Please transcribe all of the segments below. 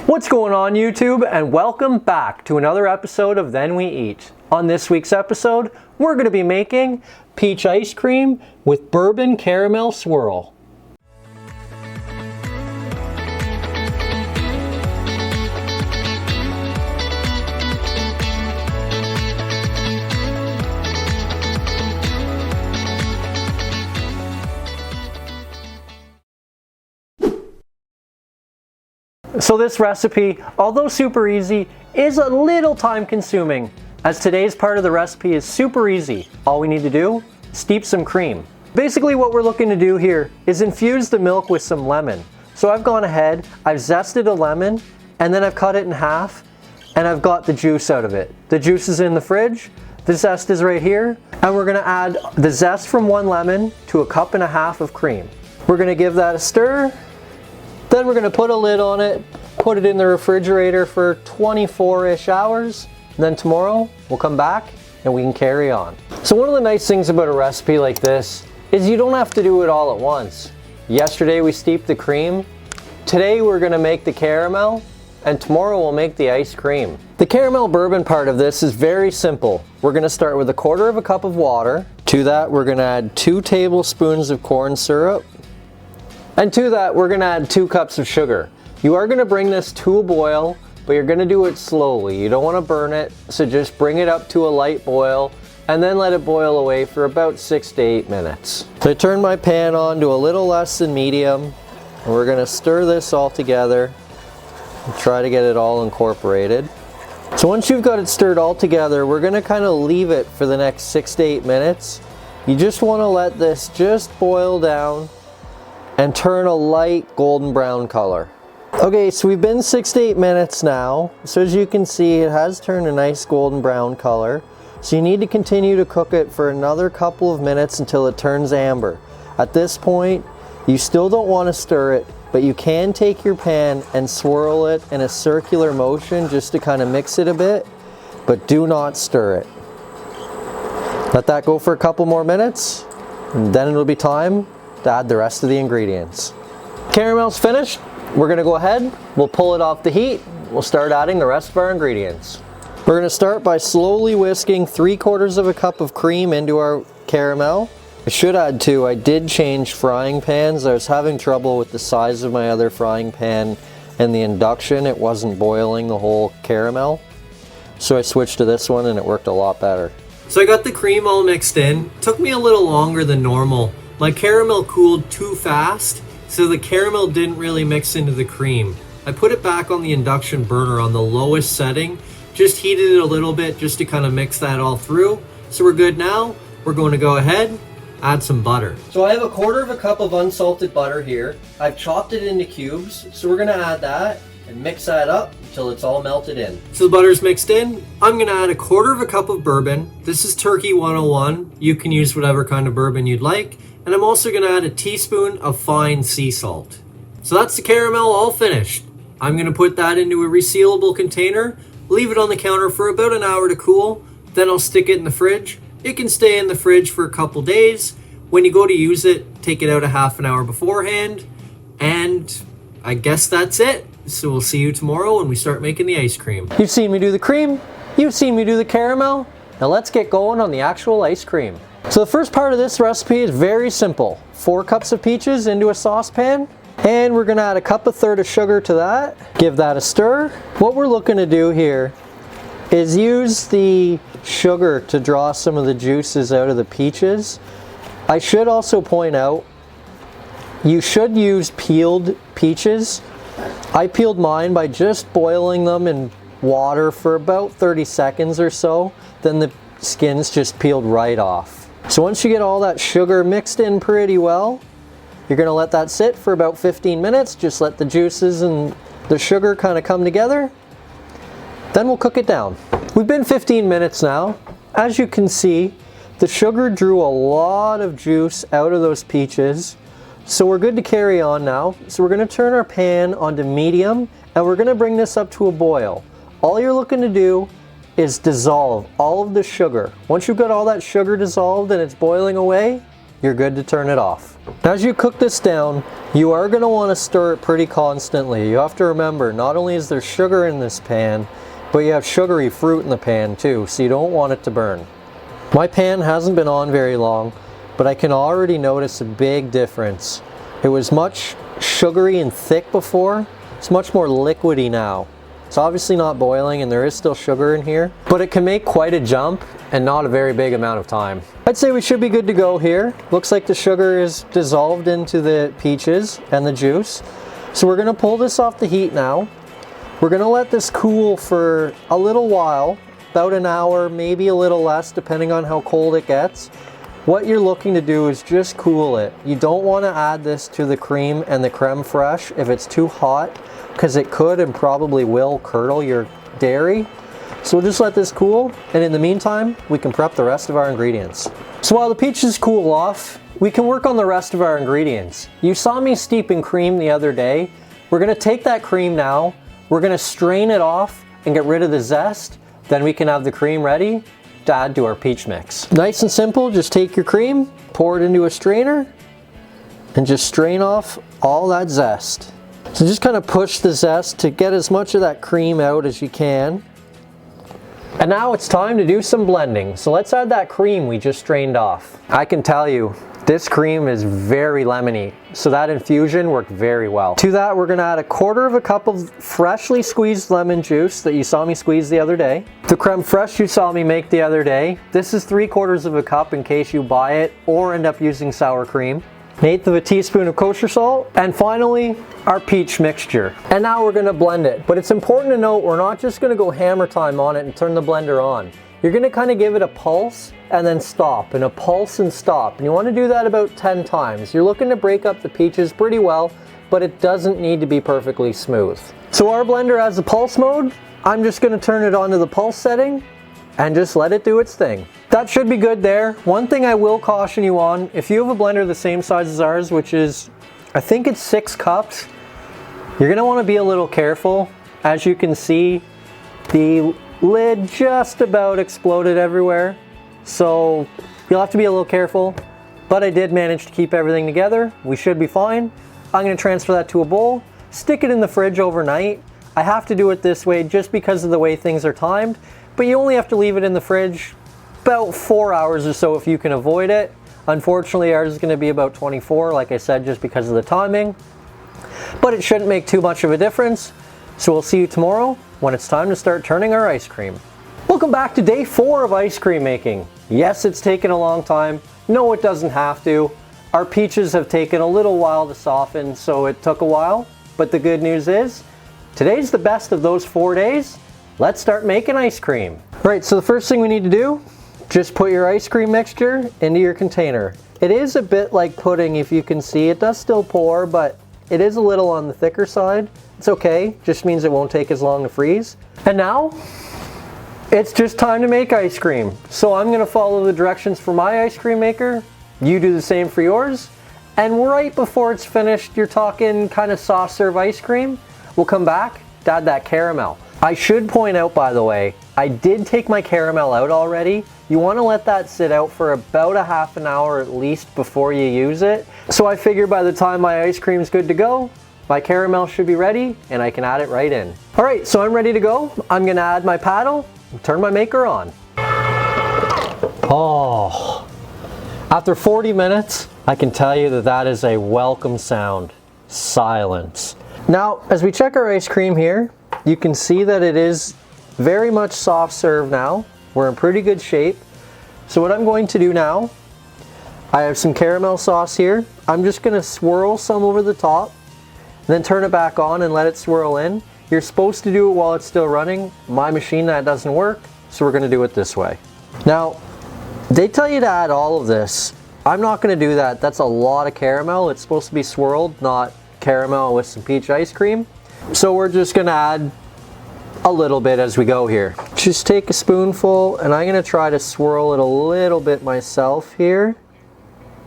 What's going on YouTube, and welcome back to another episode of Then We Eat. On this week's episode, we're going to be making peach ice cream with bourbon caramel swirl. So this recipe, although super easy, is a little time consuming, as today's part of the recipe is super easy. All we need to do, steep some cream. Basically what we're looking to do here is infuse the milk with some lemon. So I've gone ahead, I've zested a lemon, and then I've cut it in half, and I've got the juice out of it. The juice is in the fridge, the zest is right here, and we're gonna add the zest from one lemon to 1.5 cups of cream. We're gonna give that a stir. Then we're going to put a lid on it, put it in the refrigerator for 24-ish hours. And then tomorrow we'll come back and we can carry on. So one of the nice things about a recipe like this is you don't have to do it all at once. Yesterday we steeped the cream. Today we're going to make the caramel, and tomorrow we'll make the ice cream. The caramel bourbon part of this is very simple. We're going to start with 1/4 cup of water. To that we're going to add 2 tablespoons of corn syrup. And to that, we're going to add 2 cups of sugar. You are going to bring this to a boil, but you're going to do it slowly. You don't want to burn it, so just bring it up to a light boil and then let it boil away for about 6 to 8 minutes. So I turned my pan on to a little less than medium, and we're going to stir this all together and try to get it all incorporated. So once you've got it stirred all together, we're going to kind of leave it for the next 6 to 8 minutes. You just want to let this just boil down and turn a light golden brown color. Okay, so we've been 6 to 8 minutes now. So as you can see, it has turned a nice golden brown color. So you need to continue to cook it for another couple of minutes until it turns amber. At this point, you still don't want to stir it, but you can take your pan and swirl it in a circular motion just to kind of mix it a bit, but do not stir it. Let that go for a couple more minutes, and then it'll be time to add the rest of the ingredients. Caramel's finished. We're gonna go ahead, we'll pull it off the heat, we'll start adding the rest of our ingredients. We're gonna start by slowly whisking 3/4 cup of cream into our caramel. I should add too, I did change frying pans. I was having trouble with the size of my other frying pan and the induction. It wasn't boiling the whole caramel. So I switched to this one and it worked a lot better. So I got the cream all mixed in. Took me a little longer than normal. My caramel cooled too fast, so the caramel didn't really mix into the cream. I put it back on the induction burner on the lowest setting, just heated it a little bit just to kind of mix that all through. So we're good now. We're going to go ahead, add some butter. So I have 1/4 cup of unsalted butter here. I've chopped it into cubes, so we're going to add that and mix that up until it's all melted in. So the butter's mixed in. I'm going to add 1/4 cup of bourbon. This is Turkey 101. You can use whatever kind of bourbon you'd like. And I'm also going to add a teaspoon of fine sea salt. So that's the caramel all finished. I'm going to put that into a resealable container, leave it on the counter for about an hour to cool, then I'll stick it in the fridge. It can stay in the fridge for a couple days. When you go to use it, take it out a half an hour beforehand, and I guess that's it. So we'll see you tomorrow when we start making the ice cream. You've seen me do the cream, you've seen me do the caramel. Now let's get going on the actual ice cream. So the first part of this recipe is very simple. 4 cups of peaches into a saucepan, and we're gonna add 1/3 cup of sugar to that. Give that a stir. What we're looking to do here is use the sugar to draw some of the juices out of the peaches. I should also point out, you should use peeled peaches. I peeled mine by just boiling them in water for about 30 seconds or so. Then the skin's just peeled right off. So once you get all that sugar mixed in pretty well, you're going to let that sit for about 15 minutes. Just let the juices and the sugar kind of come together. Then we'll cook it down. We've been 15 minutes now. As you can see, the sugar drew a lot of juice out of those peaches. So we're good to carry on now. So we're going to turn our pan onto medium, and we're going to bring this up to a boil. All you're looking to do is dissolve all of the sugar. Once you've got all that sugar dissolved and it's boiling away, you're good to turn it off. As you cook this down, you are going to want to stir it pretty constantly. You have to remember, not only is there sugar in this pan, but you have sugary fruit in the pan too, so you don't want it to burn. My pan hasn't been on very long, but I can already notice a big difference. It was much sugary and thick before. It's much more liquidy now. It's obviously not boiling and there is still sugar in here, but it can make quite a jump and not a very big amount of time. I'd say we should be good to go here. Looks like the sugar is dissolved into the peaches and the juice. So we're gonna pull this off the heat now. We're gonna let this cool for a little while, about an hour, maybe a little less, depending on how cold it gets. What you're looking to do is just cool it. You don't want to add this to the cream and the creme fraiche if it's too hot, because it could and probably will curdle your dairy. So we'll just let this cool, and in the meantime, we can prep the rest of our ingredients. So while the peaches cool off, we can work on the rest of our ingredients. You saw me steeping cream the other day. We're gonna take that cream now, we're gonna strain it off and get rid of the zest, then we can have the cream ready to add to our peach mix. Nice and simple, just take your cream, pour it into a strainer, and just strain off all that zest. So just kind of push the zest to get as much of that cream out as you can. And now it's time to do some blending. So let's add that cream we just strained off. I can tell you, this cream is very lemony, so that infusion worked very well. To that, we're gonna add 1/4 cup of freshly squeezed lemon juice that you saw me squeeze the other day. The creme fraiche you saw me make the other day. This is 3/4 cup in case you buy it or end up using sour cream. 1/8 teaspoon of kosher salt, and finally our peach mixture. And now we're gonna blend it, but it's important to note we're not just gonna go hammer time on it and turn the blender on. You're gonna kind of give it a pulse and then stop, and a pulse and stop. And you wanna do that about 10 times. You're looking to break up the peaches pretty well, but it doesn't need to be perfectly smooth. So our blender has a pulse mode. I'm just gonna turn it on to the pulse setting and just let it do its thing. That should be good there. One thing I will caution you on, if you have a blender the same size as ours, which is, I think it's 6 cups, you're gonna wanna be a little careful. As you can see, the lid just about exploded everywhere. So you'll have to be a little careful, but I did manage to keep everything together. We should be fine. I'm gonna transfer that to a bowl, stick it in the fridge overnight. I have to do it this way just because of the way things are timed, but you only have to leave it in the fridge about 4 hours or so if you can avoid it. Unfortunately, ours is gonna be about 24, like I said, just because of the timing, but it shouldn't make too much of a difference. So we'll see you tomorrow when it's time to start turning our ice cream. Welcome back to day 4 of ice cream making. Yes, it's taken a long time. No, it doesn't have to. Our peaches have taken a little while to soften, so it took a while. But the good news is, today's the best of those 4 days. Let's start making ice cream. All right, so the first thing we need to do, just put your ice cream mixture into your container. It is a bit like pudding, if you can see. It does still pour, but it is a little on the thicker side. It's okay, just means it won't take as long to freeze. And now, it's just time to make ice cream. So I'm gonna follow the directions for my ice cream maker. You do the same for yours. And right before it's finished, you're talking kind of soft serve ice cream. We'll come back to add that caramel. I should point out, by the way, I did take my caramel out already. You wanna let that sit out for about a half an hour at least before you use it. So I figure by the time my ice cream's good to go, my caramel should be ready and I can add it right in. All right, so I'm ready to go. I'm gonna add my paddle and turn my maker on. Oh, after 40 minutes, I can tell you that that is a welcome sound. Silence. Now, as we check our ice cream here, you can see that it is very much soft serve now. We're in pretty good shape. So what I'm going to do now, I have some caramel sauce here. I'm just gonna swirl some over the top, then turn it back on and let it swirl in. You're supposed to do it while it's still running. My machine, that doesn't work, so we're gonna do it this way. Now, they tell you to add all of this. I'm not gonna do that. That's a lot of caramel. It's supposed to be swirled, not caramel with some peach ice cream. So we're just gonna add a little bit as we go here. Just take a spoonful, and I'm gonna try to swirl it a little bit myself here.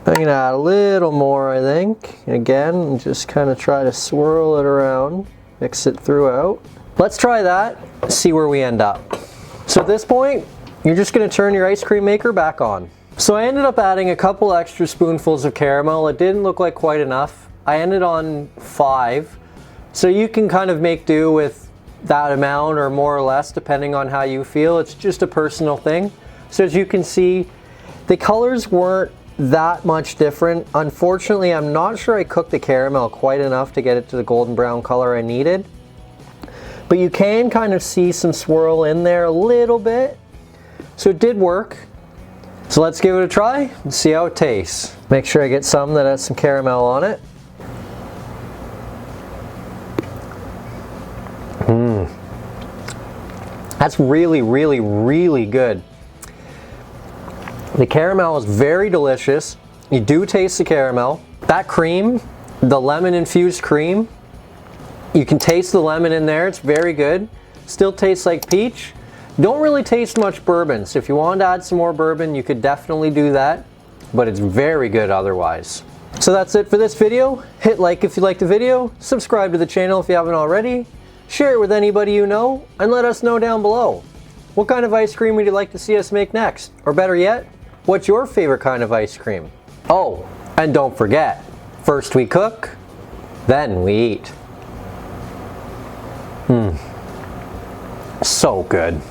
I'm gonna add a little more, I think. Again, just kind of try to swirl it around, mix it throughout. Let's try that, see where we end up. So at this point, you're just gonna turn your ice cream maker back on. So I ended up adding a couple extra spoonfuls of caramel. It didn't look like quite enough. I ended on 5. So you can kind of make do with that amount or more or less depending on how you feel. It's just a personal thing. So as you can see, the colors weren't that much different. Unfortunately, I'm not sure I cooked the caramel quite enough to get it to the golden brown color I needed. But you can kind of see some swirl in there a little bit. So it did work. So let's give it a try and see how it tastes. Make sure I get some that has some caramel on it. That's really, really, really good. The caramel is very delicious. You do taste the caramel. That cream, the lemon infused cream, you can taste the lemon in there. It's very good. Still tastes like peach. Don't really taste much bourbon, so if you wanted to add some more bourbon, you could definitely do that, but it's very good otherwise. So that's it for this video. Hit like if you liked the video, subscribe to the channel if you haven't already, share it with anybody you know, and let us know down below. What kind of ice cream would you like to see us make next? Or better yet, what's your favorite kind of ice cream? Oh, and don't forget, first we cook, then we eat. So good.